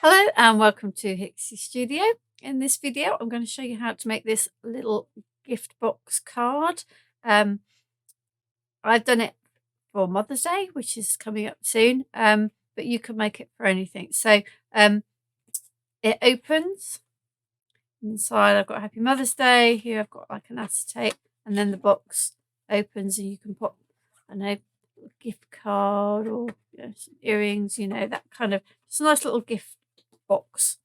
Hello and welcome to Hixxy Studio. In this video I'm going to show you how to make this little gift box card. I've done it for Mother's Day, which is coming up soon, but you can make it for anything. So it opens. Inside I've got Happy Mother's Day. Here I've got like an acetate, and then the box opens and you can put a gift card or some earrings, that kind of, it's a nice little gift box.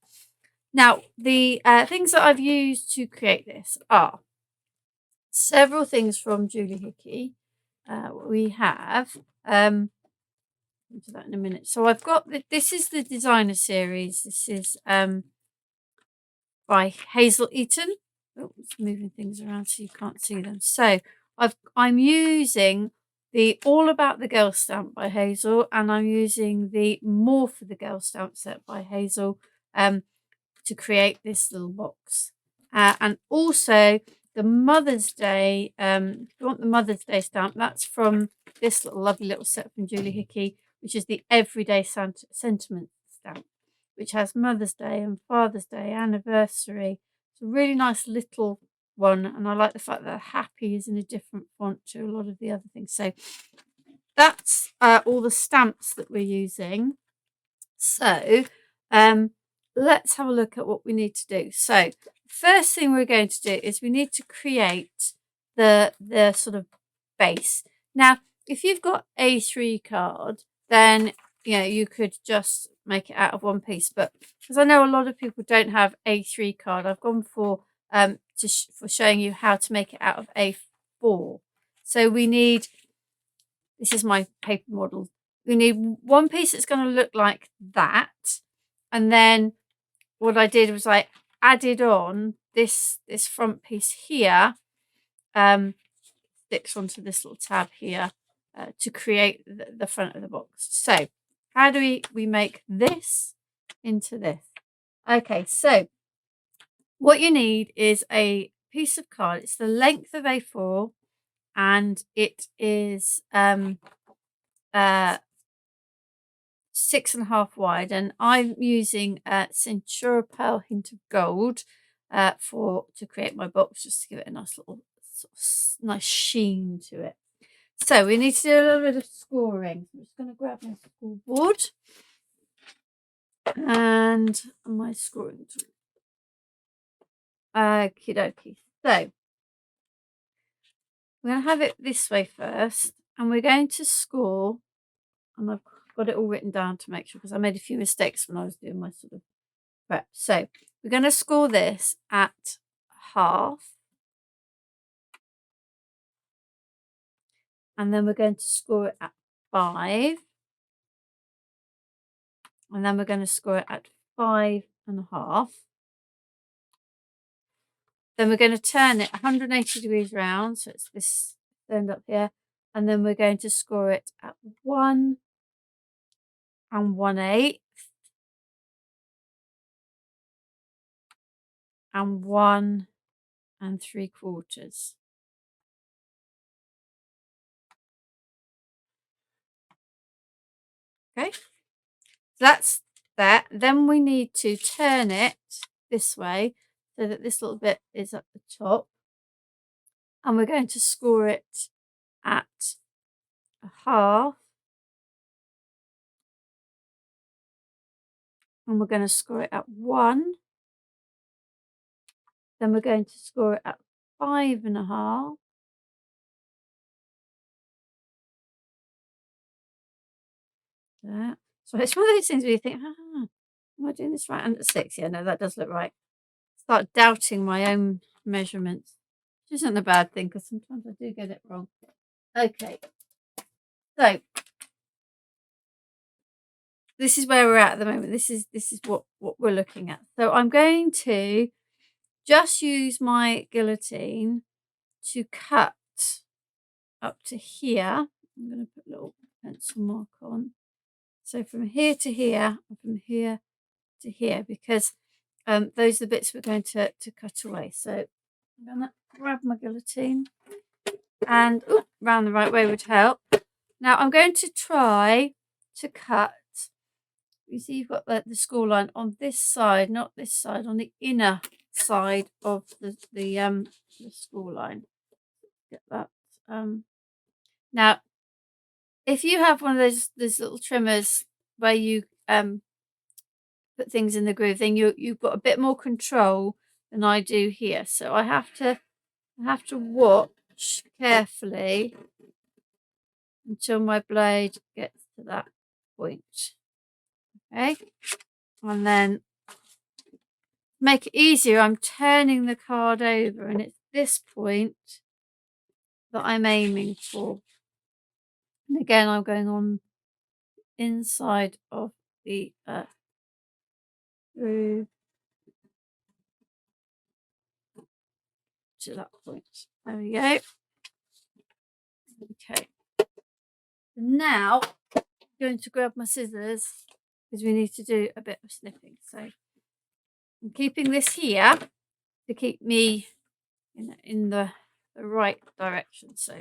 Now the things that I've used to create this are several things from Julie Hickey. We have into that in a minute. So I've got this is the designer series. This is by Hazel Eaton. Oh, it's moving things around so you can't see them. So I'm using the All About the Girl stamp by Hazel, and I'm using the More for the Girl stamp set by Hazel to create this little box. And also the Mother's Day, if you want the Mother's Day stamp, that's from this lovely little set from Julie Hickey, which is the Everyday Sentiment stamp, which has Mother's Day and Father's Day, anniversary. It's a really nice little one, and I like the fact that happy is in a different font to a lot of the other things. So that's all the stamps that we're using. So let's have a look at what we need to do. So first thing we're going to do is we need to create the sort of base. Now if you've got A3 card, then you could just make it out of one piece, but because I know a lot of people don't have A3 card, I've gone for showing you how to make it out of A4. So we need, this is my paper model, we need one piece that's going to look like that, and then what I did was I added on this front piece here, sticks onto this little tab here to create the front of the box. So how do we make this into this? Okay, so what you need is a piece of card. It's the length of A4 and it is 6.5 wide, and I'm using Centura Pearl Hint of Gold to create my box, just to give it a nice little nice sheen to it. So we need to do a little bit of scoring. I'm just going to grab my score board and my scoring tool. Okie dokie. So we're going to have it this way first, and we're going to score, and I've got it all written down to make sure, because I made a few mistakes when I was doing my sort of prep. So we're going to score this at half, and then we're going to score it at 5, and then we're going to score it at 5.5. Then we're going to turn it 180 degrees round, so it's this turned up here, and then we're going to score it at 1 1/8 and 1 3/4. Okay, so that's that. Then we need to turn it this way so that this little bit is at the top, and we're going to score it at a half, and we're going to score it at 1. Then we're going to score it at 5.5. There. So it's one of those things where you think, am I doing this right? And at 6, yeah, no, that does look right. Start doubting my own measurements, which isn't a bad thing, because sometimes I do get it wrong. Okay, so this is where we're at the moment. This is what we're looking at. So I'm going to just use my guillotine to cut up to here. I'm going to put a little pencil mark on. So from here to here, and from here to here, because those are the bits we're going to cut away. So I'm going to grab my guillotine, and round the right way would help. Now I'm going to try to cut you see you've got the school line on this side, not this side, on the inner side of the school line. Get that. Now, if you have one of those little trimmers where you put things in the groove, then you've got a bit more control than I do here. So I have to watch carefully until my blade gets to that point. Okay, and then make it easier, I'm turning the card over, and it's this point that I'm aiming for. And again, I'm going on inside of the groove to that point. There we go. Okay. Now I'm going to grab my scissors because we need to do a bit of snipping. So I'm keeping this here to keep me in the right direction. So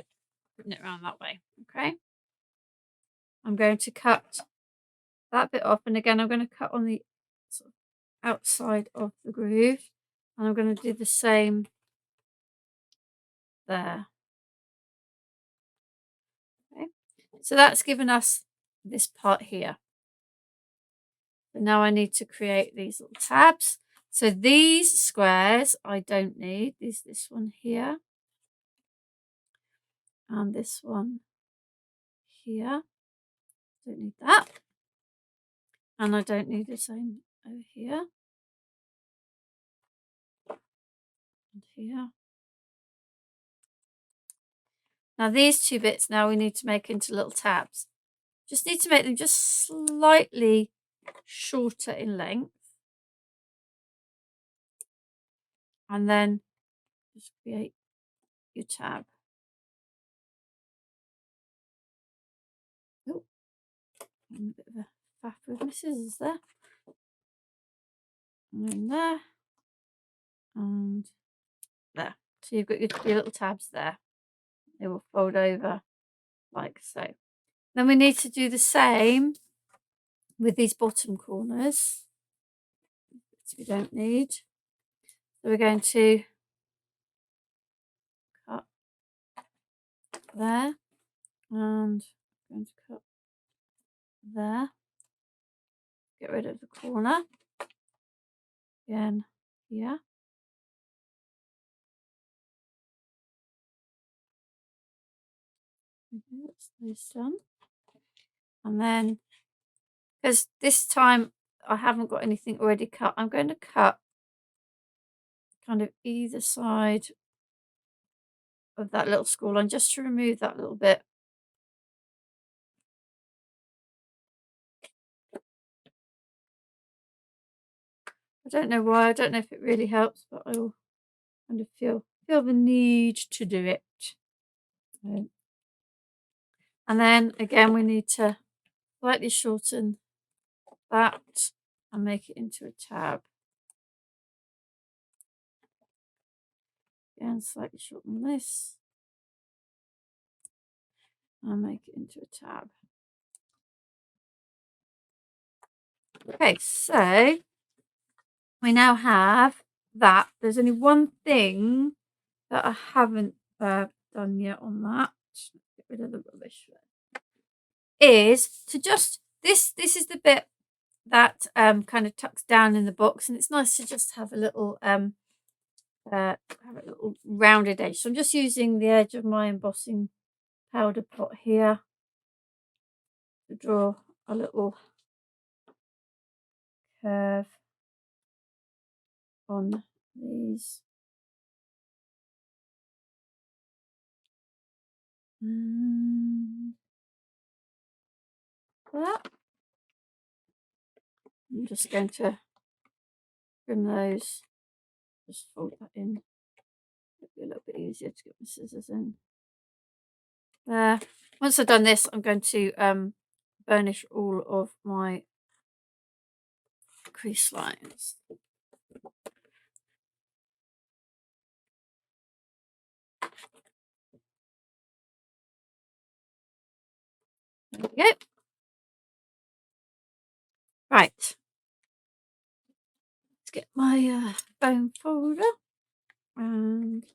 putting it around that way. Okay. I'm going to cut that bit off, and again I'm going to cut on the sort of outside of the groove, and I'm going to do the same there. Okay, so that's given us this part here. But now I need to create these little tabs. So these squares I don't need. There's this one here and this one here. Don't need that. And I don't need the same over here and here. Now these two bits now we need to make into little tabs. Just need to make them just slightly shorter in length. And then just create your tab. Oh, I'm a bit of a faff with my scissors there. And then there. And there. So you've got your little tabs there. They will fold over like so. Then we need to do the same with these bottom corners, which we don't need. So we're going to cut there and I'm going to cut there. Get rid of the corner. Again here. Okay, that's this done. And then, because this time I haven't got anything already cut, I'm going to cut kind of either side of that little school line just to remove that little bit. I don't know why, I don't know if it really helps, but I will kind of feel the need to do it. And then again we need to slightly shorten that and make it into a tab. Again, slightly shorten this and make it into a tab. Okay, so we now have that. There's only one thing that I haven't done yet on that. Get rid of the rubbish. Is to just this is the bit that kind of tucks down in the box, and it's nice to just have a little rounded edge. So I'm just using the edge of my embossing powder pot here to draw a little curve on these. And that. I'm just going to trim those. Just fold that in. It'll be a little bit easier to get my scissors in. There. Once I've done this, I'm going to burnish all of my crease lines. There we go. Right, let's get my bone folder and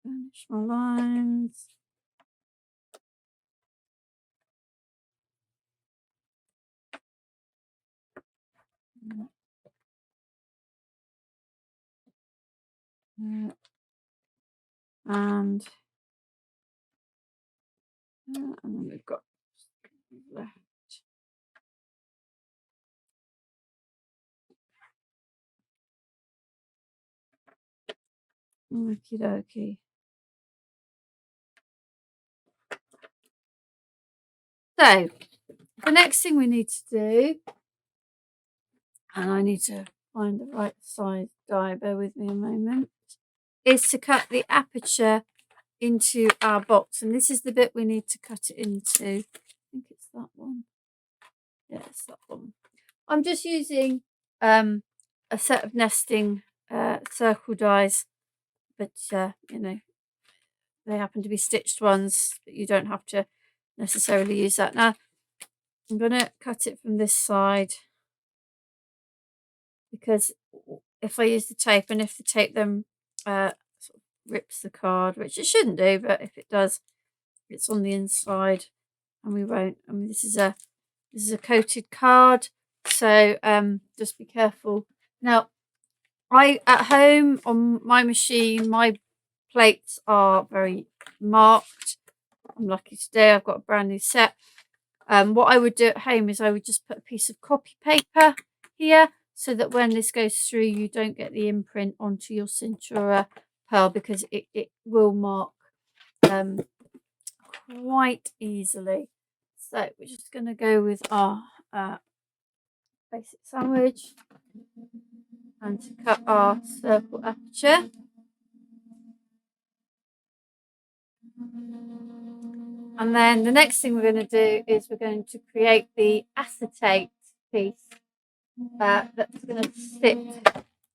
finish my lines. And then we've got left. Okie dokie. So the next thing we need to do, and I need to find the right size die, bear with me a moment, is to cut the aperture into our box. And this is the bit we need to cut it into. I think it's that one. Yeah, it's that one. I'm just using a set of nesting circle dies, but you know, they happen to be stitched ones, but you don't have to necessarily use that. Now I'm going to cut it from this side, because if I use the tape, and if the tape then sort of rips the card, which it shouldn't do, but if it does, it's on the inside and we won't. I mean, this is a coated card, so just be careful. Now I, at home on my machine, my plates are very marked. I'm lucky today, I've got a brand new set. What I would do at home is I would just put a piece of copy paper here, so that when this goes through, you don't get the imprint onto your Centura pearl, because it will mark quite easily. So we're just going to go with our basic sandwich, and to cut our circle aperture. And then the next thing we're going to do is we're going to create the acetate piece that's going to sit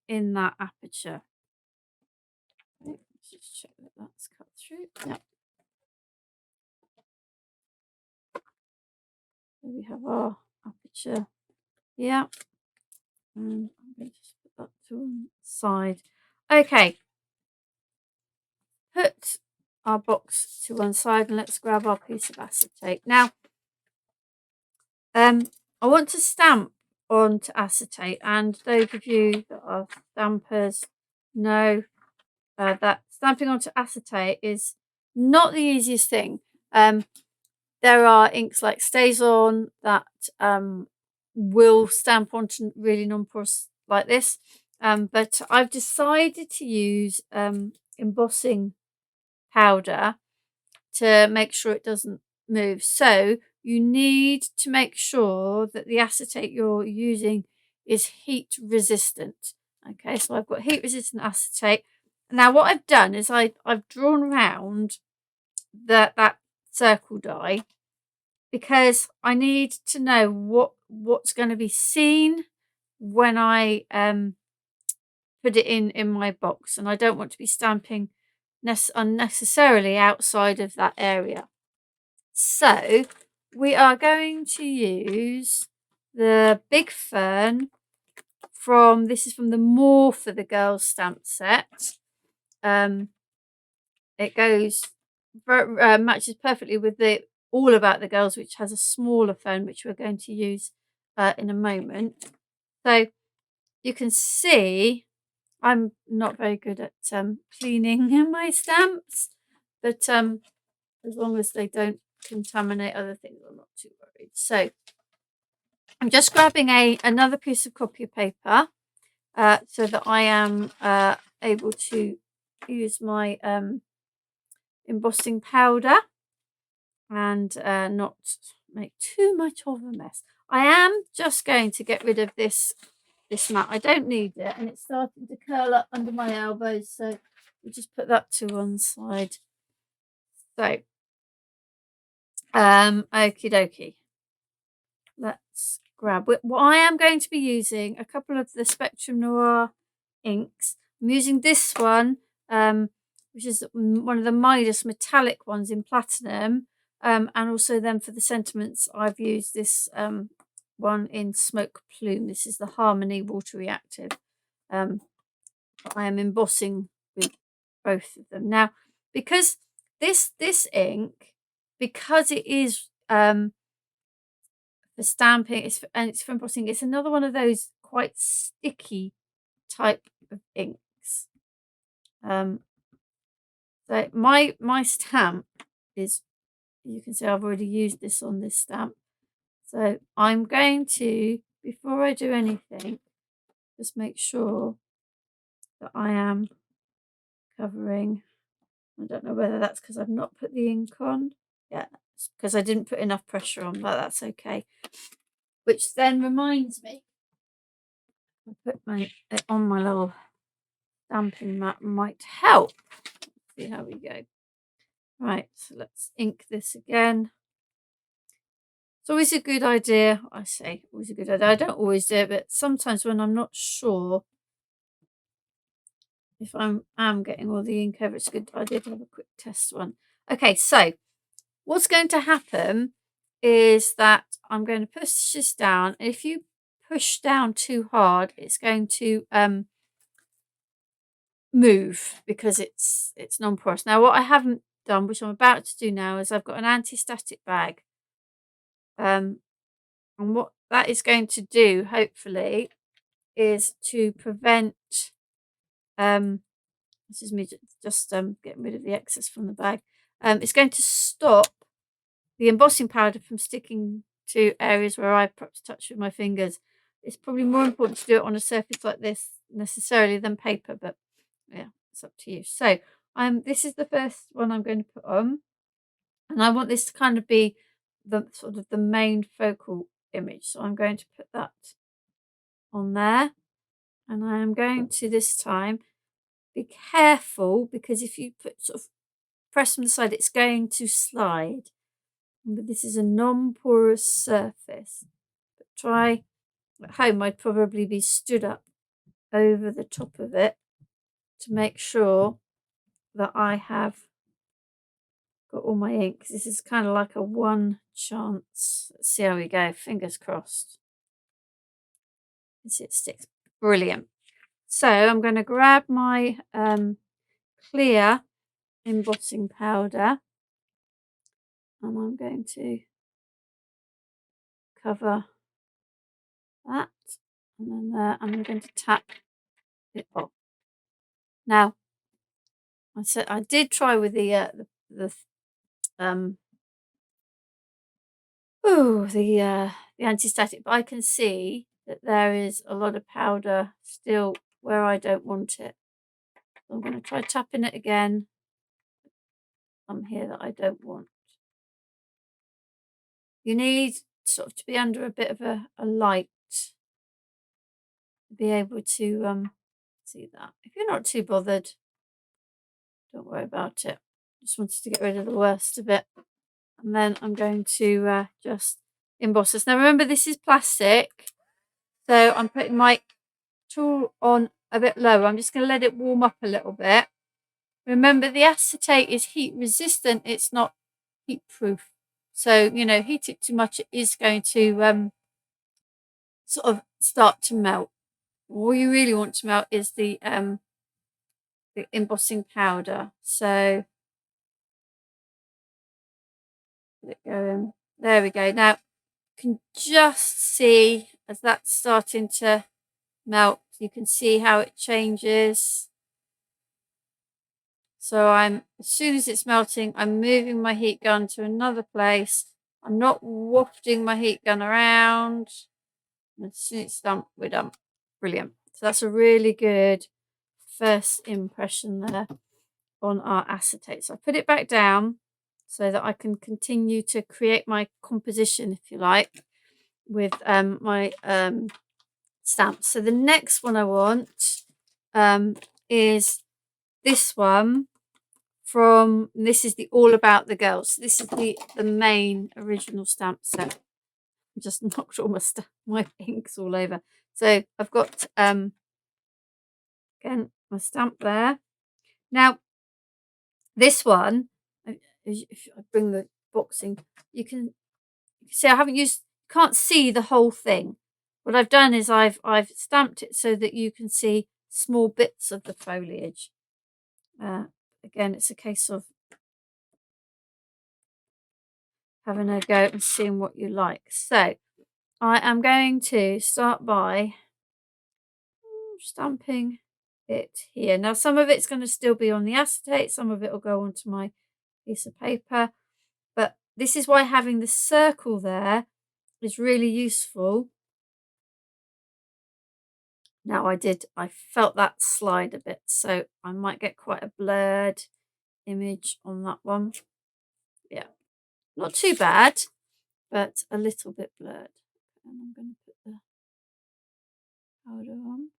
in that aperture. Let's just check that that's cut through. Yep. So we have our aperture here. And I'm going to just put that to one side. Okay. Put our box to one side, and let's grab our piece of acetate. Now, I want to stamp onto acetate, and those of you that are stampers know that stamping onto acetate is not the easiest thing. There are inks like StazOn that will stamp onto really non-porous like this, but I've decided to use embossing powder to make sure it doesn't move. So you need to make sure that the acetate you're using is heat resistant. Okay, so I've got heat resistant acetate. Now what I've done is I've drawn around that circle die, because I need to know what's going to be seen when I put it in my box, and I don't want to be stamping unnecessarily outside of that area. So we are going to use the Big Fern from, this is from the More for the Girls stamp set. It goes matches perfectly with the All About the Girls, which has a smaller fern, which we're going to use in a moment. So you can see I'm not very good at cleaning my stamps, but as long as they don't contaminate other things, I'm not too worried. So I'm just grabbing another piece of copy paper so that I am able to use my embossing powder and not make too much of a mess. I am just going to get rid of this mat. I don't need it, and it's starting to curl up under my elbows, so we'll just put that to one side. So okie dokie, let's grab what I am going to be using. A couple of the Spectrum Noir inks. I'm using this one, which is one of the Midas metallic ones in platinum, And also then for the sentiments, I've used this one in Smoke Plume. This is the Harmony Water Reactive. I am embossing with both of them. Now, because this ink, because it is for stamping, it's for embossing, it's another one of those quite sticky type of inks. So my stamp is, you can see I've already used this on this stamp. So I'm going to, before I do anything, just make sure that I am covering. I don't know whether that's because I've not put the ink on. Yeah, it's because I didn't put enough pressure on, but that's okay. Which then reminds me, I put it on my little stamping mat might help. Let's see how we go. Right, so let's ink this again. It's always a good idea. I say always a good idea. I don't always do it, but sometimes when I'm not sure if I'm getting all the ink over, it's a good idea to have a quick test one. Okay, so what's going to happen is that I'm going to push this down. If you push down too hard, it's going to move because it's non-porous. Now, what I haven't done, which I'm about to do now, is I've got an anti-static bag. And what that is going to do, hopefully, is to prevent this is me just getting rid of the excess from the bag. It's going to stop the embossing powder from sticking to areas where I perhaps touch with my fingers. It's probably more important to do it on a surface like this necessarily than paper, but yeah, it's up to you. So this is the first one I'm going to put on, and I want this to kind of be the sort of the main focal image. So I'm going to put that on there, and I am going to this time be careful, because if you put sort of press from the side, it's going to slide. But this is a non-porous surface. But try at home, I'd probably be stood up over the top of it to make sure that I have got all my ink. This is kind of like a one chance. Let's see how we go. Fingers crossed. See, it sticks. Brilliant. So I'm going to grab my clear embossing powder, and I'm going to cover that, and then there, and I'm going to tap it off. Now, I did try with the anti-static, but I can see that there is a lot of powder still where I don't want it. So I'm going to try tapping it again on here that I don't want. You need sort of to be under a bit of a light to be able to see that. If you're not too bothered, don't worry about it. Just wanted to get rid of the worst of it. And then I'm going to just emboss this. Now remember, this is plastic, so I'm putting my tool on a bit lower. I'm just going to let it warm up a little bit. Remember, the acetate is heat resistant, it's not heat proof. So, you know, heat it too much, it is going to sort of start to melt. All you really want to melt is the embossing powder. So let it go in. There we go. Now you can just see as that's starting to melt, you can see how it changes. So as soon as it's melting, I'm moving my heat gun to another place. I'm not wafting my heat gun around. And as soon as it's done, we're done. Brilliant. So that's a really good first impression there on our acetate. So I put it back down so that I can continue to create my composition, if you like, with my stamps. So the next one I want is this one from, this is the All About the Girls. This is the main original stamp set. I just knocked all my inks all over. So I've got again my stamp there. Now this one, if I bring the boxing, you can see I haven't used, can't see the whole thing. What I've done is I've stamped it so that you can see small bits of the foliage. Again, it's a case of having a go and seeing what you like. So I am going to start by stamping it here. Now some of it's going to still be on the acetate, some of it will go onto my piece of paper, but this is why having the circle there is really useful. Now I felt that slide a bit, so I might get quite a blurred image on that one. Yeah, not too bad, but a little bit blurred. And I'm going to put the powder on.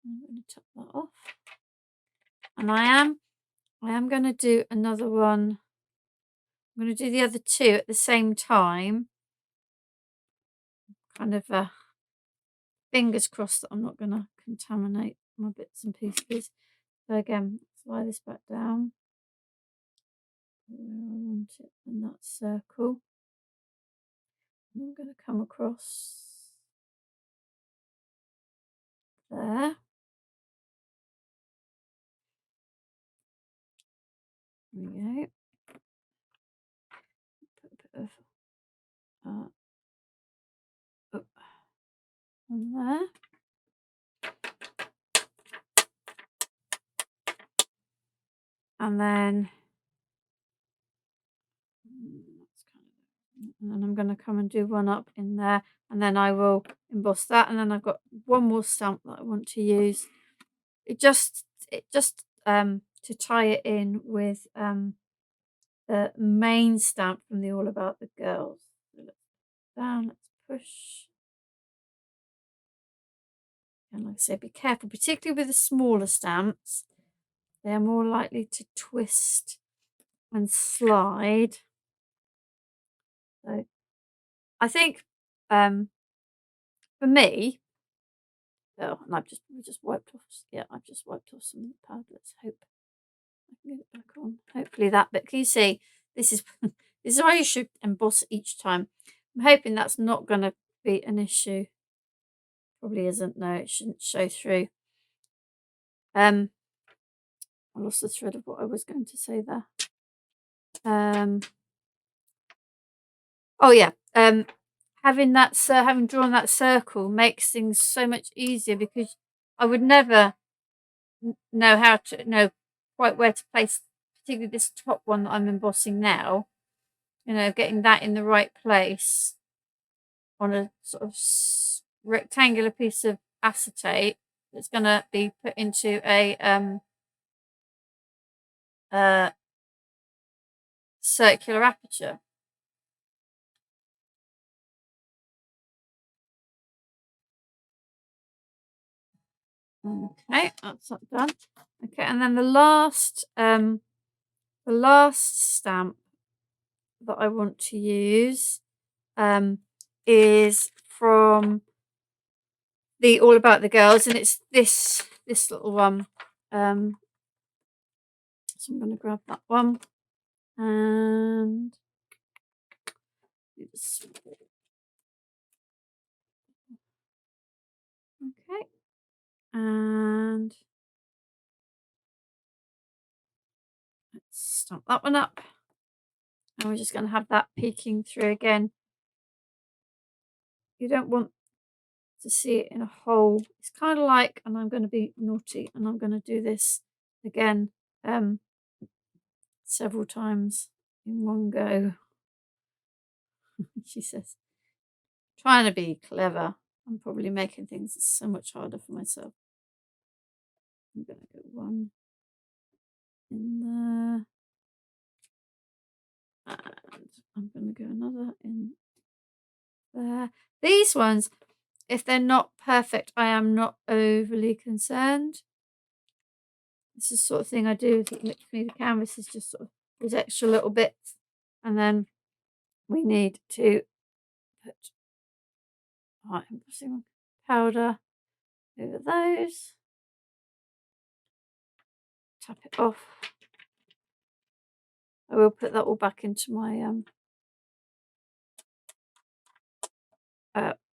I'm going to top that off. And I am going to do another one. I'm going to do the other two at the same time. Kind of fingers crossed that I'm not going to contaminate my bits and pieces. So again, slide this back down where I want it in that circle. And I'm going to come across there. There we go. Put a bit of up on there. And then I'm going to come and do one up in there, and then I will emboss that, and then I've got one more stamp that I want to use. It just to tie it in with the main stamp from the All About the Girls. So let's down, let's push. And like I said, be careful, particularly with the smaller stamps. They're more likely to twist and slide. So I think for me, oh, and we just wiped off. Yeah, I've just wiped off some powder. Let's hope I can get it back on. Hopefully that bit. Can you see? This is this is why you should emboss each time. I'm hoping that's not going to be an issue. Probably isn't. No, it shouldn't show through. I lost the thread of what I was going to say there. Oh yeah. Having drawn that circle makes things so much easier, because I would never know quite where to place, particularly this top one that I'm embossing now. You know, getting that in the right place on a sort of rectangular piece of acetate that's going to be put into a circular aperture. Okay, that's that done. Okay, and then the last stamp that I want to use is from the All About the Girls, and it's this little one. So I'm going to grab that one and okay, and let's stamp that one up. And we're just going to have that peeking through again. You don't want to see it in a hole. It's kind of like, and I'm going to be naughty, and I'm going to do this again several times in one go. She says, trying to be clever. I'm probably making things so much harder for myself. I'm going to go one in there. And I'm going to go another in there. These ones, if they're not perfect, I am not overly concerned. This is the sort of thing I do with literally the canvas, is just sort of those extra little bits. And then we need to put embossing powder over those. Tap it off. I will put that all back into my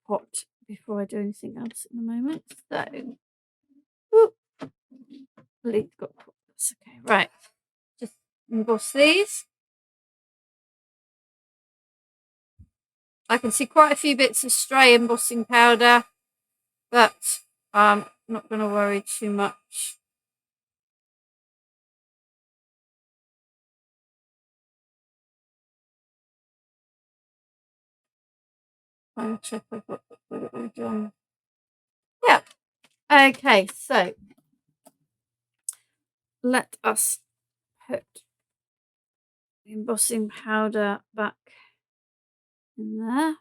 pot before I do anything else in a moment. So, whoop, lid got caught. That's okay. Right, just emboss these. I can see quite a few bits of stray embossing powder, but I'm not going to worry too much. I'll check I've got it all done. Yeah. Okay, so let us put the embossing powder back in there.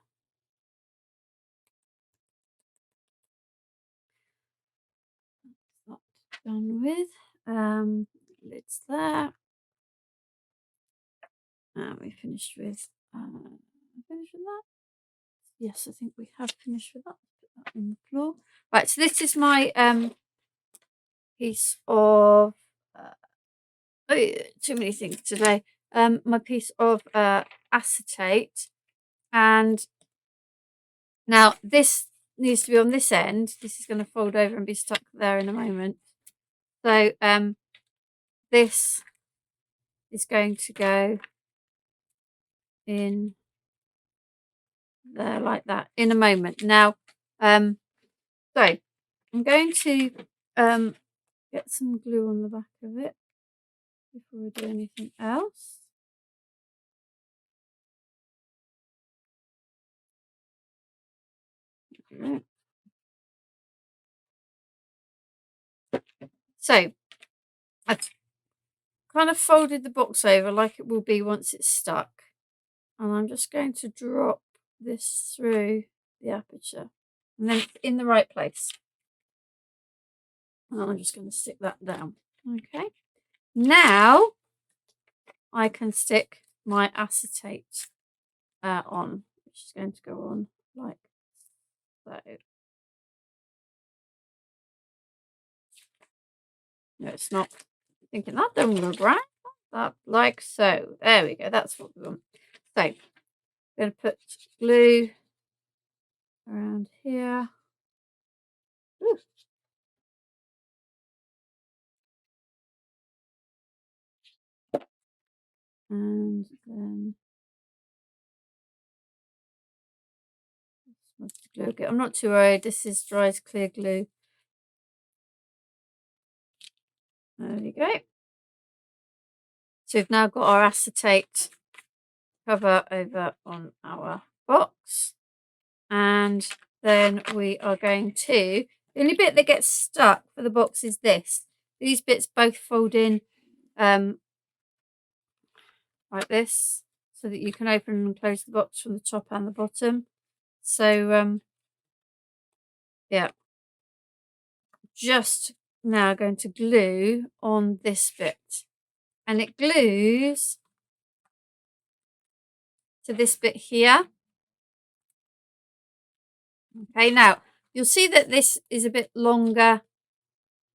That's that done with. Lids there. And we finished with that. Yes, I think we have finished with that. Put that on the floor. Right, so this is my piece of oh yeah, too many things today. My piece of acetate, and now this needs to be on this end. This is going to fold over and be stuck there in a moment. So this is going to go in there like that in a moment. Now, so I'm going to get some glue on the back of it before we do anything else. Right. So I've kind of folded the box over like it will be once it's stuck, and I'm just going to drop this through the aperture, and then it's in the right place. And I'm just going to stick that down. Okay, now I can stick my acetate on, which is going to go on like so. No, it's not. Thinking that don't look right. That like so. There we go. That's what we want. So I'm going to put glue around here. Ooh. And then glue. Okay, I'm not too worried. This is dry as clear glue. There we go. So we've now got our acetate cover over on our box. And then we are going to, the only bit that gets stuck for the box is this. These bits both fold in like this, so that you can open and close the box from the top and the bottom. So yeah, just now going to glue on this bit, and it glues to this bit here. Okay, now you'll see that this is a bit longer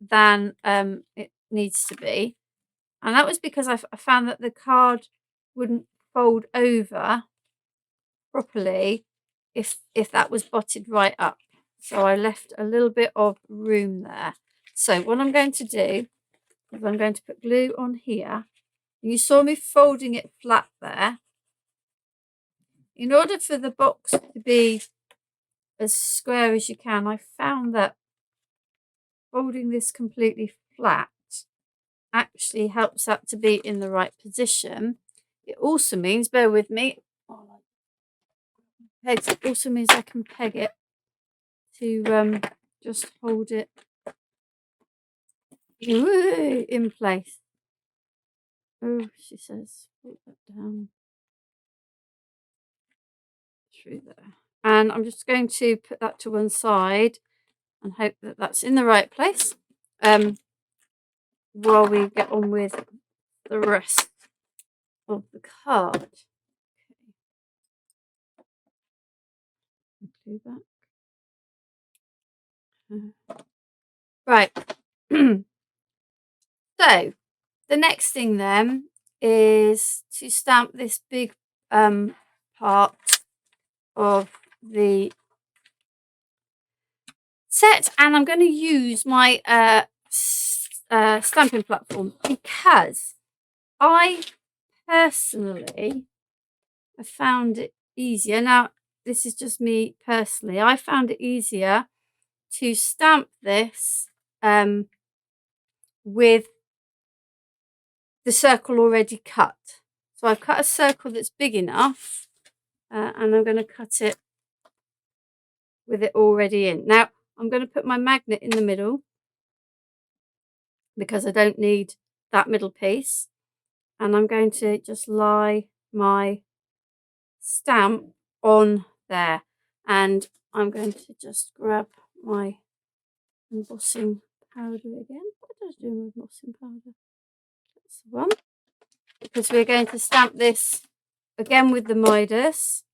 than it needs to be, and that was because I found that the card wouldn't fold over properly if that was botted right up. So I left a little bit of room there. So what I'm going to do is I'm going to put glue on here. You saw me folding it flat there. In order for the box to be as square as you can, I found that folding this completely flat actually helps that to be in the right position. It also means, bear with me, it also means I can peg it to just hold it in place. Oh, she says, put that down through there. And I'm just going to put that to one side and hope that that's in the right place while we get on with the rest of the card. Okay. Glue back. Right. So the next thing then is to stamp this big part of the set, and I'm going to use my stamping platform because I personally have found it easier. Now, this is just me personally. I found it easier to stamp this with the circle already cut. So I've cut a circle that's big enough, and I'm going to cut it with it already in. Now, I'm going to put my magnet in the middle because I don't need that middle piece. And I'm going to just lie my stamp on there. And I'm going to just grab my embossing powder again. What does I do with embossing powder? That's the one. Because we're going to stamp this again with the Midas,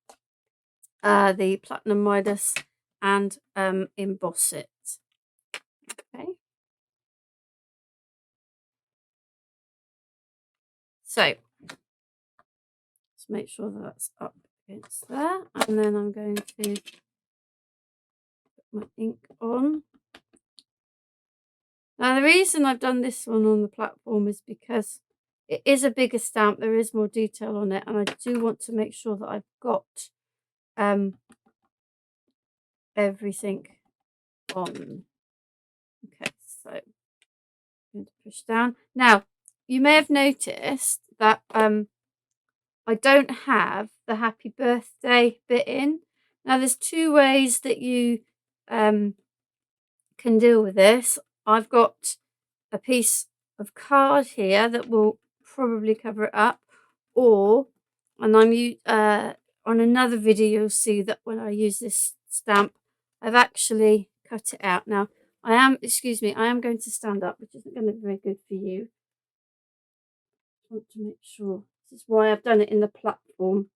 the platinum Midas, and emboss it. Okay. So let's make sure that that's up against there, and then I'm going to put my ink on. Now, the reason I've done this one on the platform is because it is a bigger stamp. There is more detail on it, and I do want to make sure that I've got everything on. Okay, so I'm going to push down. Now, you may have noticed that I don't have the happy birthday bit in. Now, there's two ways that you can deal with this. I've got a piece of card here that will probably cover it up, and I'm on another video you'll see that when I use this stamp I've actually cut it out. Now I am going to stand up, which isn't going to be very good for you. I want to make sure this is why I've done it in the platform,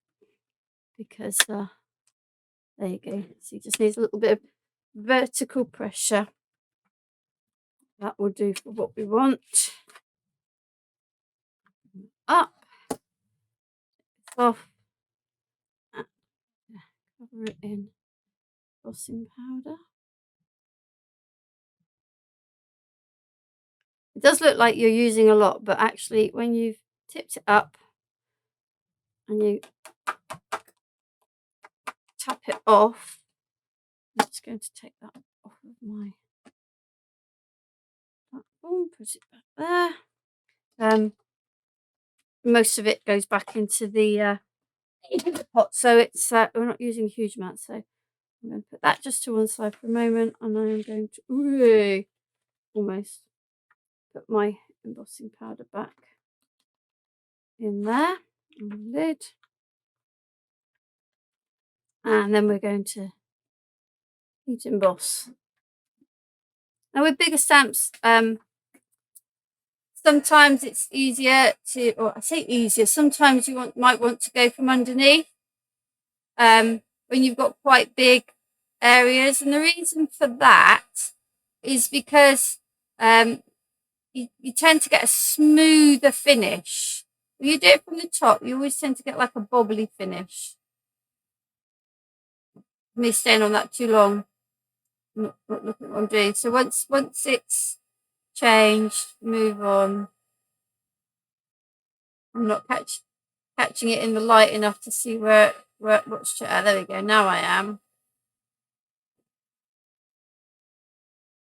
because there you go. So you just need a little bit of vertical pressure. That will do for what we want. Up, off, cover it in embossing powder. It does look like you're using a lot, but actually when you've tipped it up and you tap it off, I'm just going to take that off of my platform, put it back there. Most of it goes back into the pot, so it's we're not using a huge amount. So I'm going to put that just to one side for a moment, and I'm going to almost put my embossing powder back in there on the lid, and then we're going to heat emboss. Now with bigger stamps, sometimes it's easier to, or I say easier, sometimes you might want to go from underneath when you've got quite big areas, and the reason for that is because you tend to get a smoother finish. When you do it from the top, you always tend to get like a bobbly finish. Me staying on that too long, not looking at what I'm doing. So once it's changed, move on. I'm not catching it in the light enough to see what's there we go. Now I am.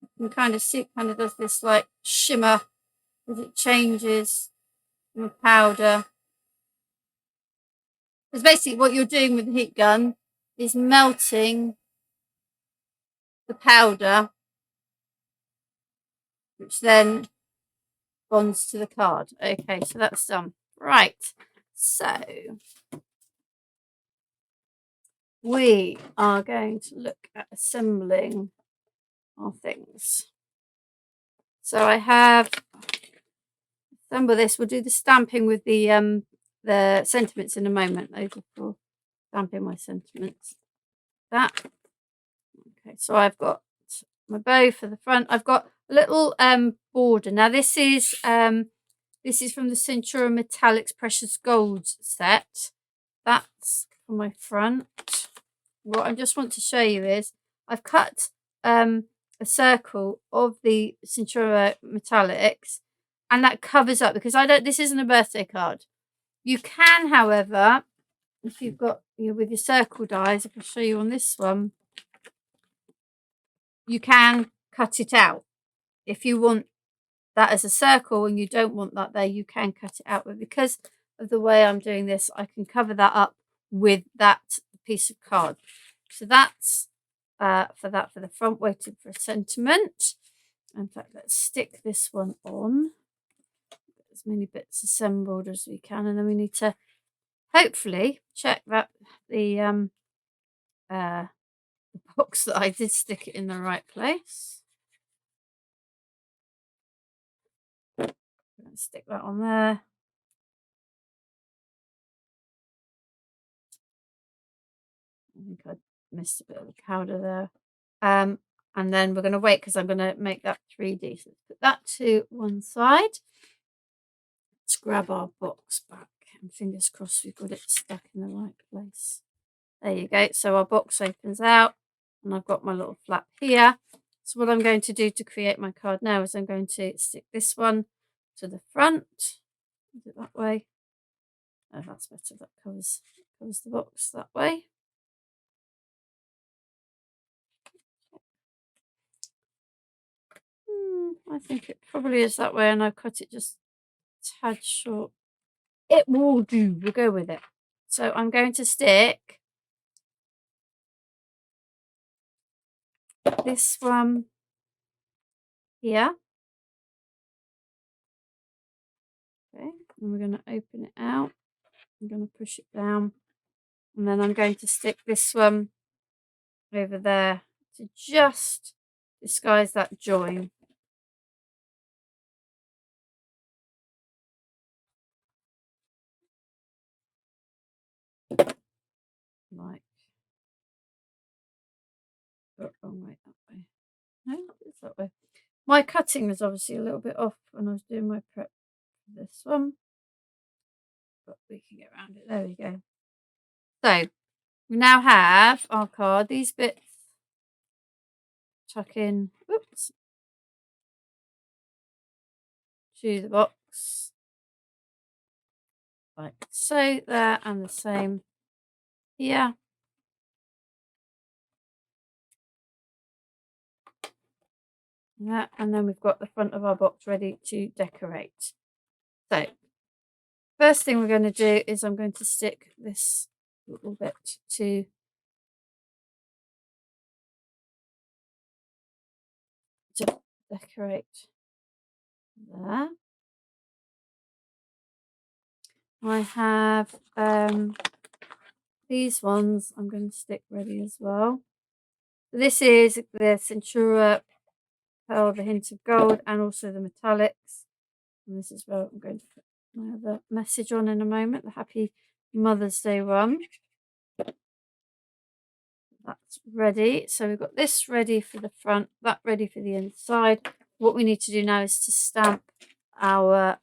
You can kind of see it kind of does this like shimmer as it changes from the powder. Because basically what you're doing with the heat gun is melting the powder, which then bonds to the card. Okay, so that's done. Right, so we are going to look at assembling our things. So I have assemble this. We'll do the stamping with the sentiments in a moment. Over for stamping my sentiments. That okay. So I've got my bow for the front. I've got a little border. Now this is This is from the Centura Metallics Precious Golds set. That's for my front. What I just want to show you is I've cut a circle of the Centura Metallics, and that covers up because this isn't a birthday card. You can, however, if you've got with your circle dies, if I show you on this one, you can cut it out. If you want that as a circle and you don't want that there, you can cut it out. But because of the way I'm doing this, I can cover that up with that piece of card. So that's for the front, waiting for a sentiment. In fact, let's stick this one on. Get as many bits assembled as we can, and then we need to hopefully check that the box that I did stick it in the right place. Let's stick that on there. I think I missed a bit of the powder there. And then we're going to wait because I'm going to make that 3D. So let's put that to one side. Let's grab our box back and fingers crossed we've got it stuck in the right place. There you go. So our box opens out and I've got my little flap here. So what I'm going to do to create my card now is I'm going to stick this one to the front. Is it that way? Oh, that's better. That covers the box that way. I think it probably is that way, and I've cut it just a tad short. It will do. We'll go with it. So I'm going to stick this one here. Okay, and we're going to open it out. I'm going to push it down, and then I'm going to stick this one over there to just disguise that join. Like, oh, wrong way, that way. No, it's that way. My cutting was obviously a little bit off when I was doing my prep for this one, but we can get around it. There we go. So we now have our card. These bits tuck in, oops, to the box like so there, and the same here. Yeah, and then we've got the front of our box ready to decorate. So first thing we're going to do is I'm going to stick this little bit to decorate there. I have these ones I'm going to stick ready as well. This is the Centura Pearl, the Hint of Gold, and also the metallics. And this is where I'm going to put my other message on in a moment, the Happy Mother's Day one. That's ready. So we've got this ready for the front, that ready for the inside. What we need to do now is to stamp our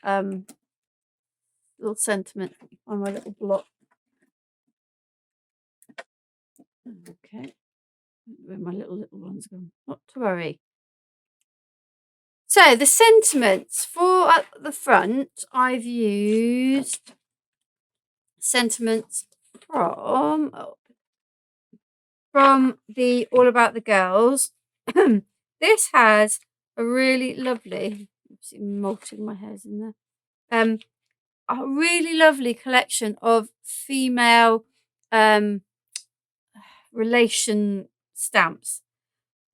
little sentiment on my little block. Okay, where my little one's gone. Not to worry. So the sentiments for at the front, I've used sentiments from the All About the Girls. This has a really lovely, molting my hairs in there. A really lovely collection of female relation stamps.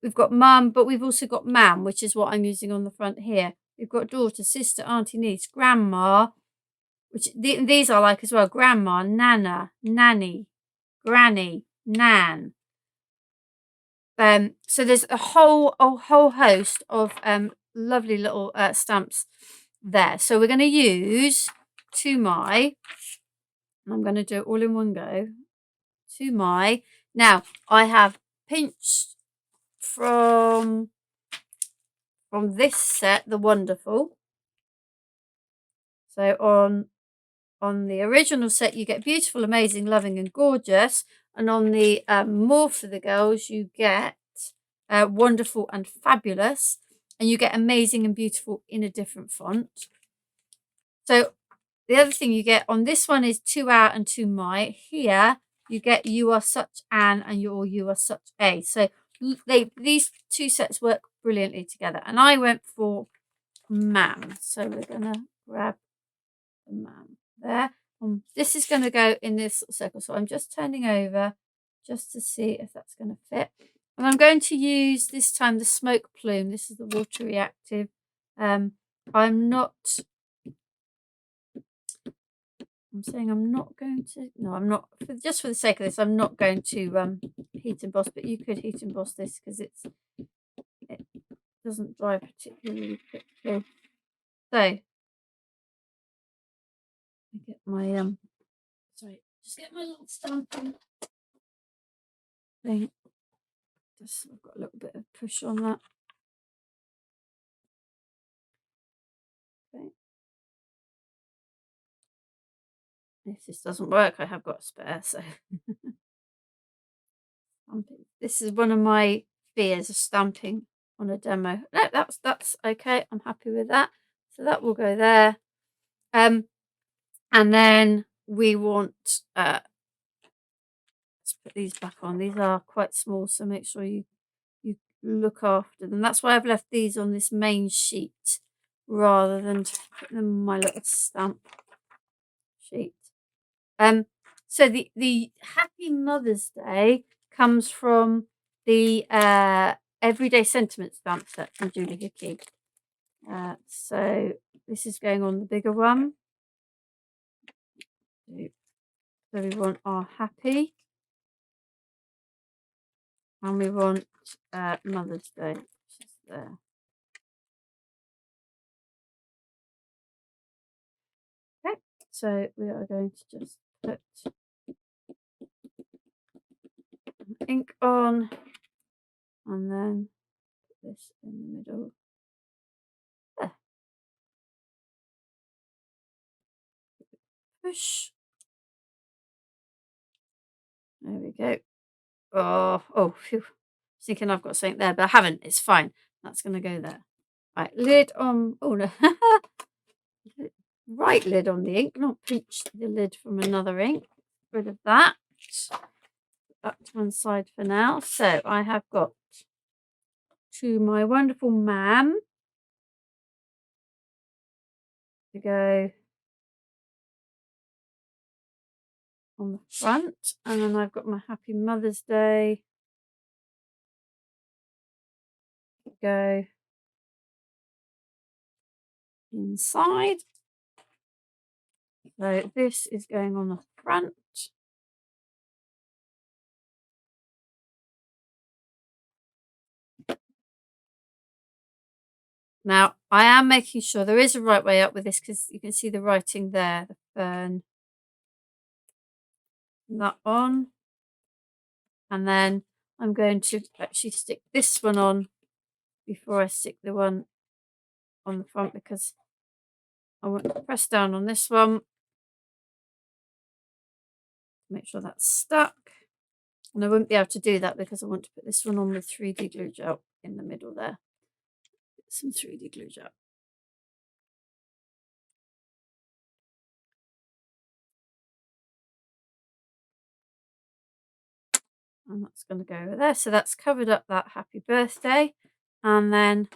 We've got mum, but we've also got mam, which is what I'm using on the front here. We've got daughter, sister, auntie, niece, grandma, which these I like as well. Grandma, nana, nanny, granny, nan. So there's a whole host of lovely little stamps there. So we're going to use I'm going to do it all in one go. Now I have pinched from this set, the Wonderful. So on the original set, you get beautiful, amazing, loving, and gorgeous. And on the More for the Girls, you get wonderful and fabulous. And you get amazing and beautiful in a different font. So the other thing you get on this one is To Our and To My. Here, you get You Are Such An and You Are Such A. So these two sets work brilliantly together. And I went for Ma'am. So we're going to grab the Ma'am there. This is going to go in this circle. So I'm just turning over just to see if that's going to fit. And I'm going to use this time the Smoke Plume. This is the water reactive. I'm saying I'm not going to, no, I'm not, just for the sake of this, I'm not going to heat emboss, but you could heat emboss this because it doesn't dry particularly quickly. So, I get my, just get my little stamping thing. Just, I've got a little bit of push on that. Okay. If this doesn't work, I have got a spare, so. This is one of my fears of stamping on a demo. No, that's okay. I'm happy with that. So that will go there. And then we want let's put these back on. These are quite small, so make sure you look after them. That's why I've left these on this main sheet rather than put them on my little stamp sheet. So the Happy Mother's Day comes from the Everyday Sentiment stamp set from Julie Hickey. So this is going on the bigger one. So we want our happy. And we want Mother's Day, which is there. Okay, so we are going to just put ink on and then put this in the middle. There. Push. There we go. Oh, phew. Thinking I've got something there, but I haven't. It's fine. That's going to go there. Right, lid on. Oh, no. Right lid on the ink, not pinch the lid from another ink. Rid of that. Put that to one side for now. So I have got To My Wonderful Ma'am to go on the front, and then I've got my Happy Mother's Day to go inside. So this is going on the front. Now I am making sure there is a right way up with this because you can see the writing there, the fern. That on, and then I'm going to actually stick this one on before I stick the one on the front because I want to press down on this one, make sure that's stuck, and I won't be able to do that because I want to put this one on with 3D glue gel in the middle there. Get some 3D glue gel. And that's going to go over there. So that's covered up that happy birthday. And then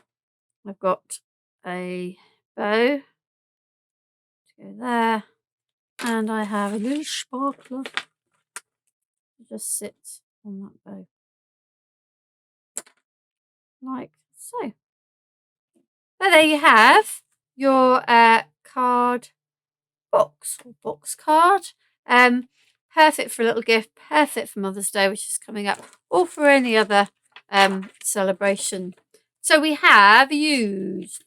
I've got a bow to go there. And I have a little sparkler to just sit on that bow. Like so. So there you have your card box or box card. Perfect for a little gift, perfect for Mother's Day, which is coming up, or for any other celebration. So we have used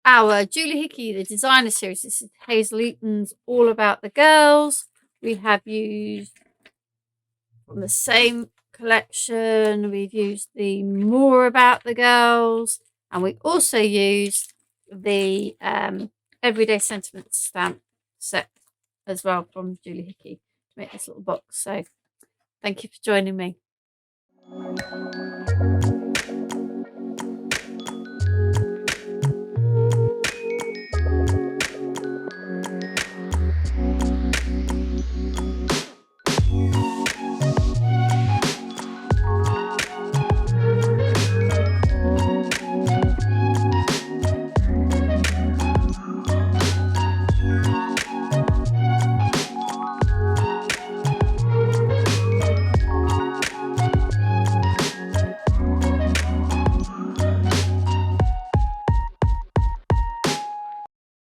our Julie Hickey, the designer series. This is Hazel Eaton's All About the Girls. We have used from the same collection, we've used the More About the Girls, and we also used the everyday sentiments stamp set as well from Julie Hickey to make this little box. So thank you for joining me.